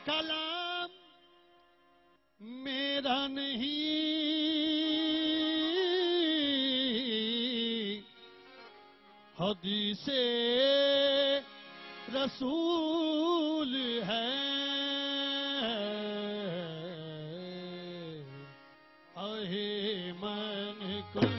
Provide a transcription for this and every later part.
कलाम मेरा नहीं, हदीसे रसूल है। आहे मन कुल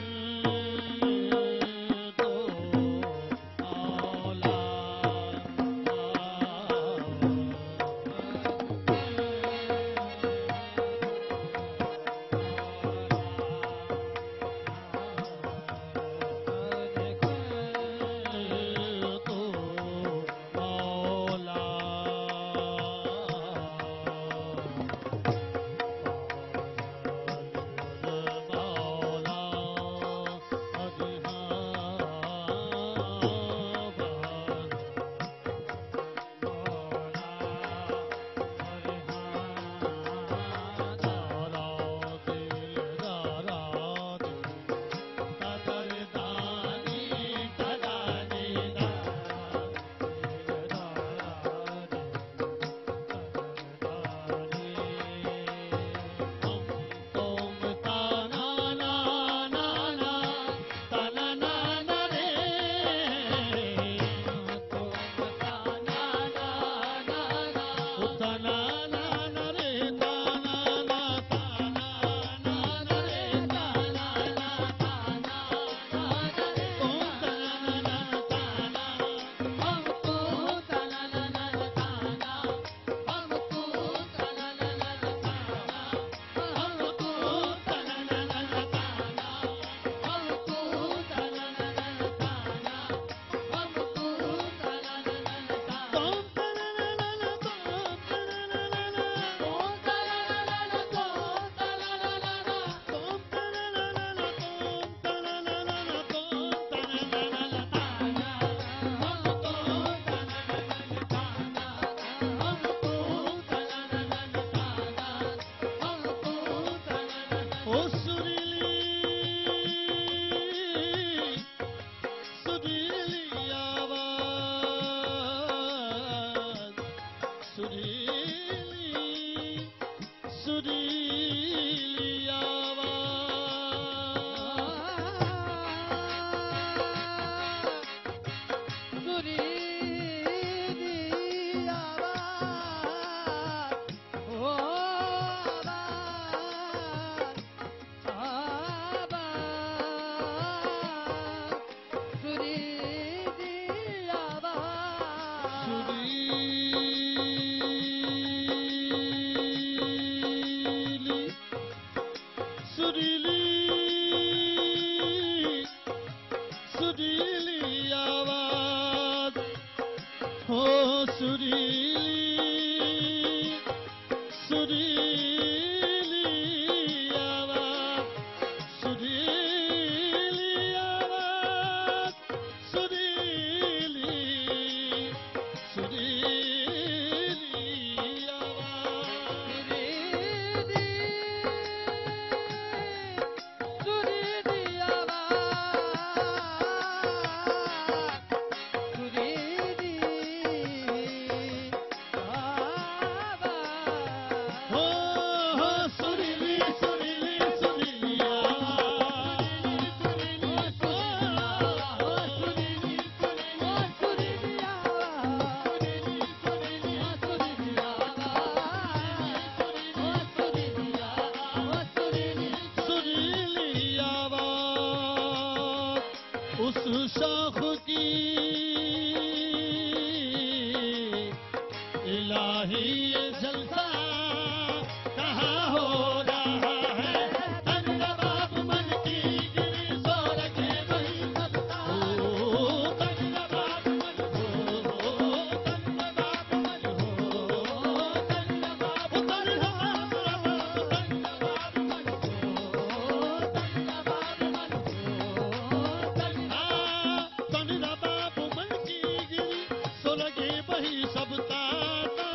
सब ताता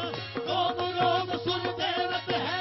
रोम रोम सुर देवत है,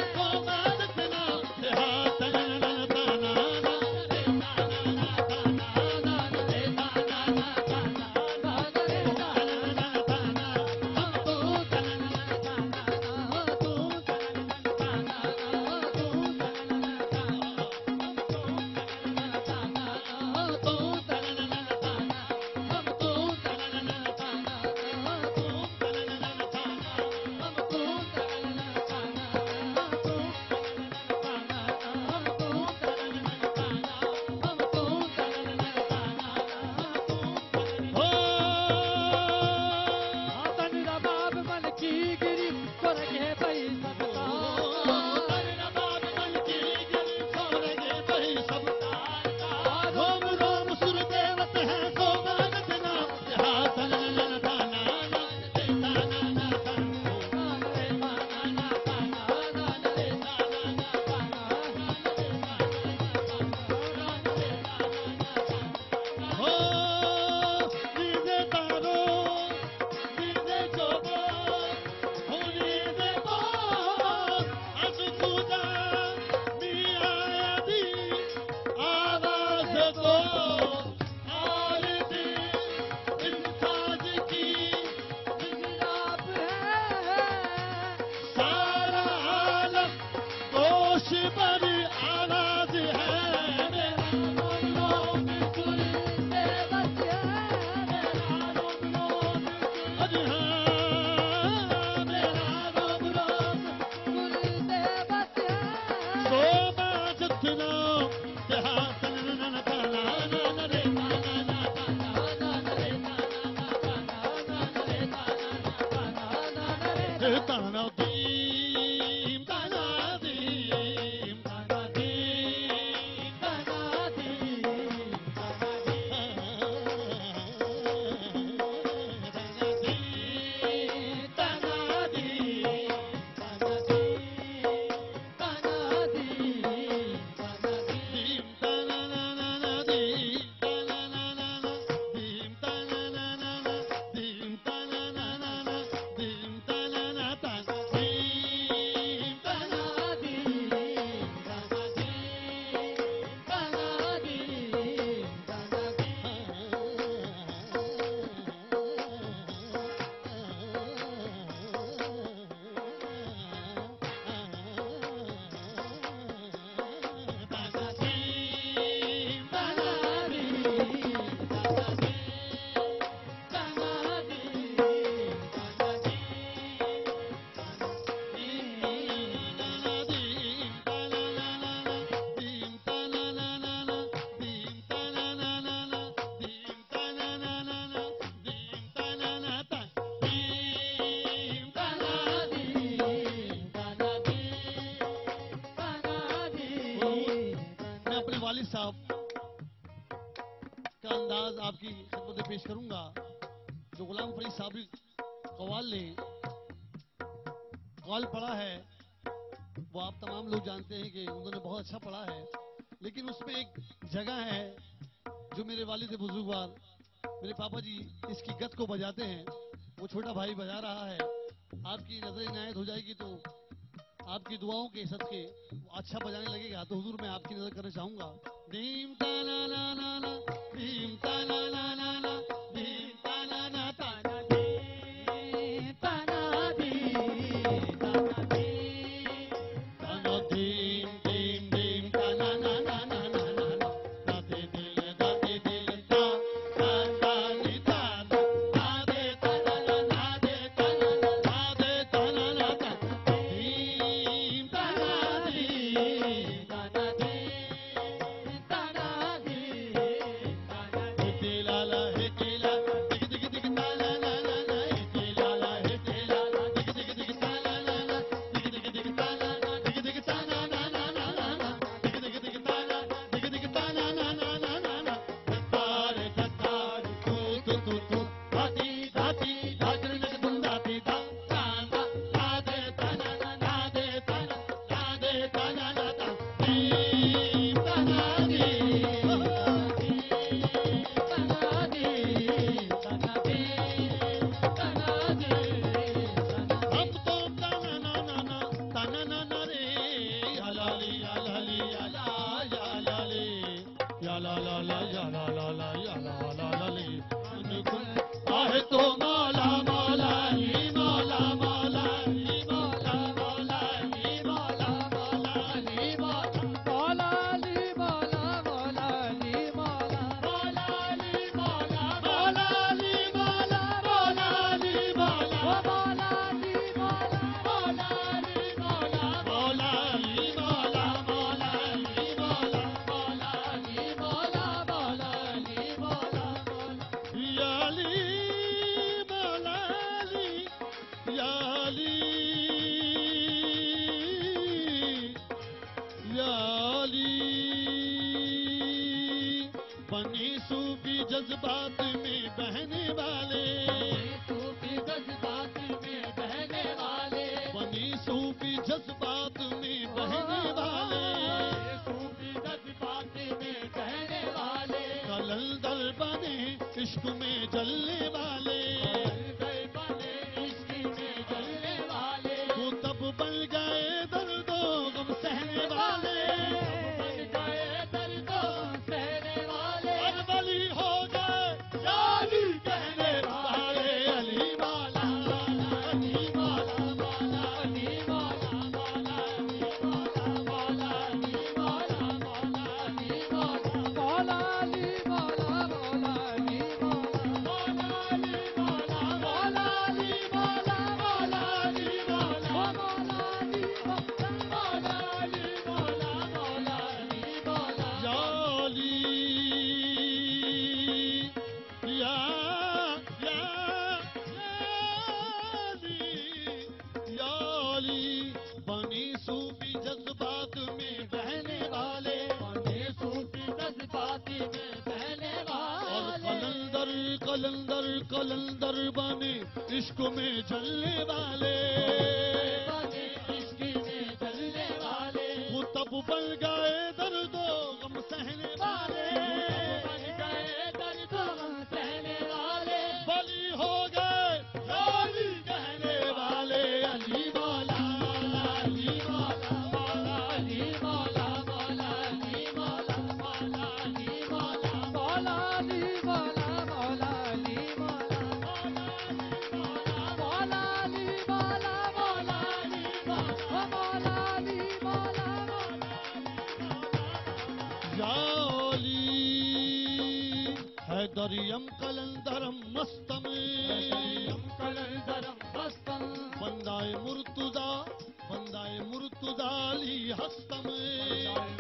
वालिद साहब का अंदाज आपकी खिदमत में पेश करूंगा। जो गुलाम फरीद साहब कवाल ने कवाल पढ़ा है वो आप तमाम लोग जानते हैं कि उन्होंने बहुत अच्छा पढ़ा है, लेकिन उसमें एक जगह है जो मेरे वालिद बुजुर्गवार मेरे पापा जी इसकी गत को बजाते हैं, वो छोटा भाई बजा रहा है। आपकी नजर इनायत हो जाएगी तो आपकी दुआओं के सदके अच्छा बजाने लगेगा, तो हुजूर मैं आपकी नजर करना चाहूंगा। दीम ताना ना ना ना दीम ताना ना ना ना दीम ताना ना ताना दीम ताना दीम ताना दीम दीम दीम ताना ना ना ना ना ना दादे दिल ता ता नी ता दादे ताना ना दादे ताना ना दादे ताना ना ता दीम ताना दीम ताना मौला जज्बात में बहने वाले, सूफी जज्बात में बहने वाले, बनी सूफी जज्बात में बहने वाले, सूफी जज्बात में बहने वाले, कलंदर बने इश्क में जलने वाले, बने इश्क में जलने वाले, वो तब बन गए दर्दो गम सहने वाले, बन गए दर्दों सहने वाले, और वली हो गए याली कहने वाले। अली मौला अली मौला मौला, अली मौला मौला, अली मौला मौला, अली मौला मौला, अली मौला मौला, अली मौला मौला, अली मौला अली मौला मौला, अली मौला मौला, अली मौला मौला, अली मौला अली मौला मौला, अली मौला याली या याली बनी सूफी जज्बात में बहने वाले, बने सूफी जज्बात में बहने और वाले, कलंदर कलंदर बने इश्क में जलने वाले, बने इश्क में जलने वाले, वो तब बन गए दर्दो गम सहने वाले, बन गए दर्दों सहने वाले, बली हो गए याली कहने वाले। अली मौला अली मौला मौला, अली मौला मौला, अली मौला मौला, अली मौला मौला, अली मौला मौला, अली मौला मौला, अली मौला मौला, अली मौला मौला, अली मौला याली है दरियम कलंदरम मस्तम, कलंदरम मस्तम, बंदाए मुर्तुदाली हस्तम,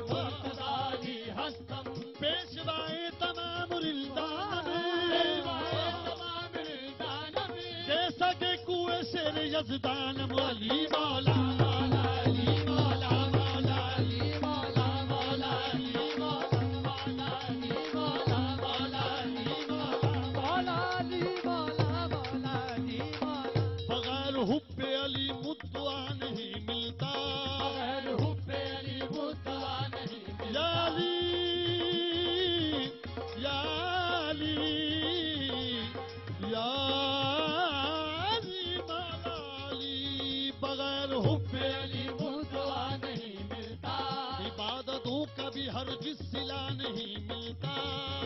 मुर्तदाली हस्तम, पेशवाए तमाम रिल्दान, तमाम जैसा के कुएं शेर यजदान। अली मौला अली मौला मौला, अली मौला मौला, अली मौला मौला, अली मौला मौला, अली मौला मौला, अली मौला मौला, अली मौला बगैर हुब्बे अली मुद्दुआ नहीं मिलता। बगैर हुब्बे अली मुद्दा नहीं मिलता। याली मालाली बगैर हुब्बे अली मुद्दा नहीं मिलता। इबादतों का भी हर जिस सिला नहीं मिलता।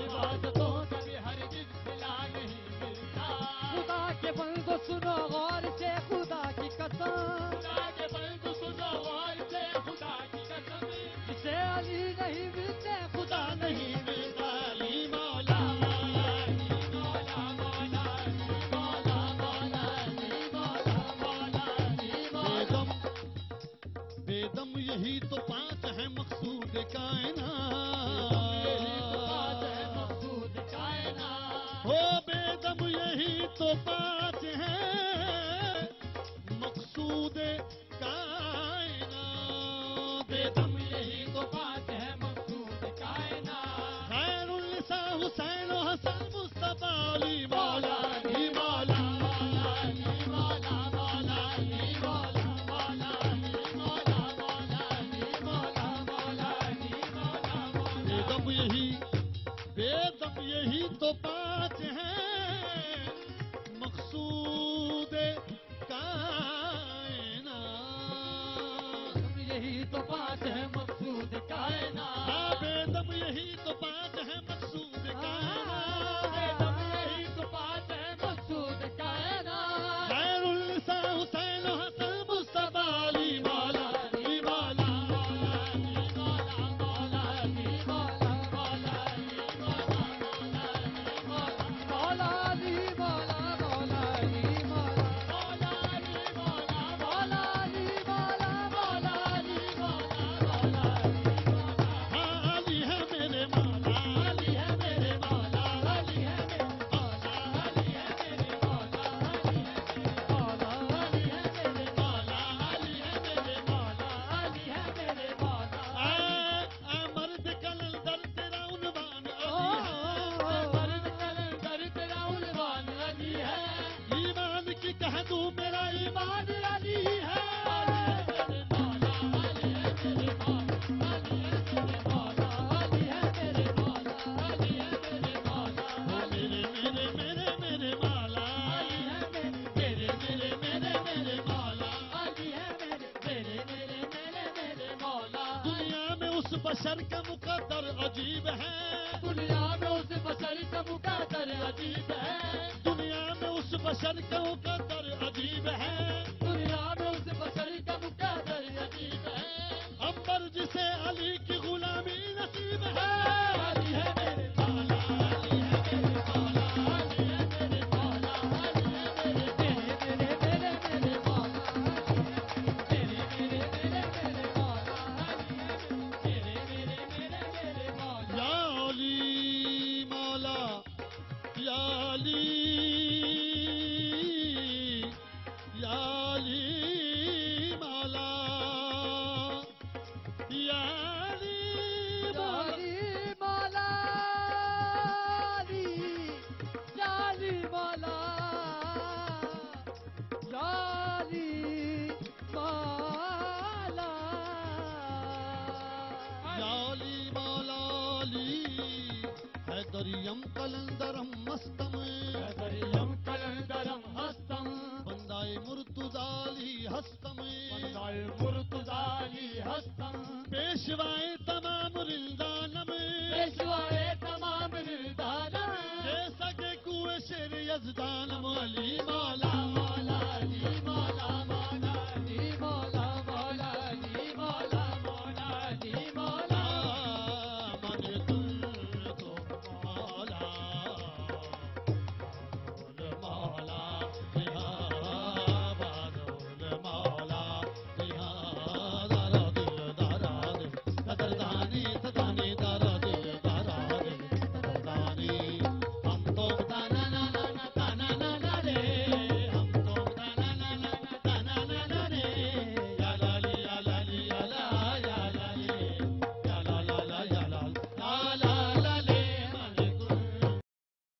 इबादतों का भी हर जिस सिला नहीं मिलता। खुदा के बंदो सुनो गौर से, खुदा की कसम, खुदा के बंदो सुनो गौर से, खुदा की कसम, जिसे अली नहीं मिलते खुदा नहीं मिलता। अली मौला अली मौला मौला, अली मौला मौला, अली मौला मौला, अली मौला बेदम यही तो पांच है मकसूद मकसूद कायनात। हो बेदम यही तो पांच है मकसूद कायनात। बेदम यही तो बात है मकसूद कायनात। खैरुन्निसा हुसैन हसन मुस्तफा अली मौला अली मौला अली मौला मौला, अली मौला मौला, अली मौला मौला, अली मौला मौला, अली मौला मौला। बेदम यही तो पांच है मकसूद कायनात। यही तो बात है मकसूद कायनात। हाँ बेदम यही तो पांच है मकसूद कायनात। बेदम यही तो बात है मकसूद कायनात। खैरुन्निसा हुसैन हसन मुस्तफा अली मौला अली मौला अली मौला मौला, अली मौला मौला, अली मौला मौला, अली मौला मौला, अली मौला मौला, अली मौला मौला, अली मौला मौला, अली मौला मौला, अली मौला बशर का मुकद्दर अजीब है, दुनिया में उस बशर का मुकद्दर अजीब है, दुनिया में उस बशर का मुकद्दर अजीब है। दुनिया में उस बशर का मुकद्दर अजीब है। अंबर जिसे अली की गुलामी नसीब है, अली है मेरे मौला, अली है मेरे मौला, अली है मेरे मौला, अली है मेरे मेरे मौला, मेरे मेरे मौला, अली है मेरे मौला। या अली मौला, या अली, या अली मौला, या अली मौला। जाली मौला, जाली मौला, याली मौलाली हैदरियम कलंदरम मस्तम, दरियम कलंदरम हस्तम, बंदाए मुर्तुजाली हस्तम, बंदाए मुर्तजाली हस्तम, पेशवाए